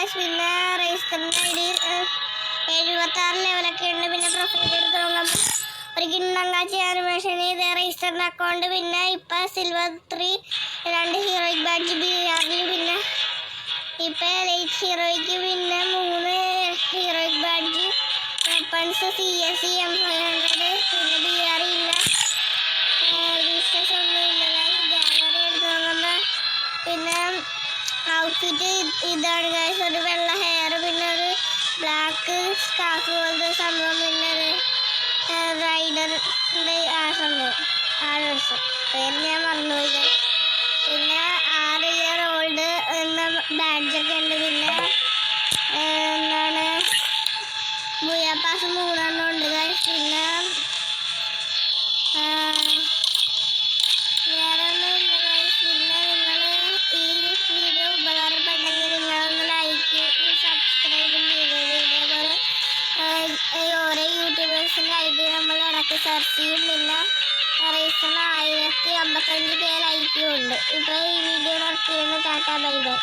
Guys. പിന്നെ റേസ്റ്ററിൻ്റെ I D 76 ലെവലൊക്കെ ഉണ്ട്. പിന്നെ പ്രൊഫൈൽ എടുത്ത് നോക്കുമ്പോൾ ഒരു കിണ്ണങ്കാച്ചി ആനിമേഷൻ ചെയ്ത് റേസ്റ്ററിൻ്റെ അക്കൗണ്ട്. പിന്നെ ഇപ്പം സിൽവർ 3 2 ഹീറോയിക് ബാഡ്ജ് BR. പിന്നെ ഇപ്പം ലൈറ്റ് ഹീറോയ്ക്ക് പിന്നെ 3 heroic badge weapons CSC M500. പിന്നെ BR ഇല്ല, വിഷസ് ഒന്നും ഇല്ല. ഗാലറി എടുത്ത് നോക്കുമ്പോൾ പിന്നെ ഔട്ട്ഫിറ്റ് ഇതാണ് ഗൈസ്. ഒരു വെള്ള ഹെയർ, പിന്നെ ഒരു ബ്ലാക്ക് സ്കാർഫ് പോലത്തെ സംഭവം, പിന്നെ ഒരു റൈഡറിൻ്റെ ആ സംഭവം, ആ ഡ്രസ്സ് പേര് ഞാൻ മറന്നുപോയി. പിന്നെ 6 ഇയർ ഓൾഡ് എന്ന ബാഡ്ജൊക്കെ ഉണ്ട്. പിന്നെ എന്താണ് ബുയാപ്പാസ് 3 ഉണ്ട് ഗൈസ്. പിന്നെ വേറെ ഒന്നുമില്ല ഗൈസ്. പിന്നെ നിങ്ങൾ ഈ വീഡിയോ ഉപകാരപ്പെട്ടെങ്കിൽ നിങ്ങളൊന്ന് ലൈക്ക് സബ്സ്ക്രൈബും ചെയ്തത്. ഇതേപോലെ ഓരോ യൂട്യൂബേഴ്സിൻ്റെ ഐഡി നമ്മൾ ഇടയ്ക്ക് സെർച്ച് ചെയ്യും. പിന്നെ റീസൺ 1055K ലൈക്കും ഉണ്ട്. ഇപ്പോൾ ഈ വീഡിയോ നിർത്തിയിരുന്നു. Tata bye by.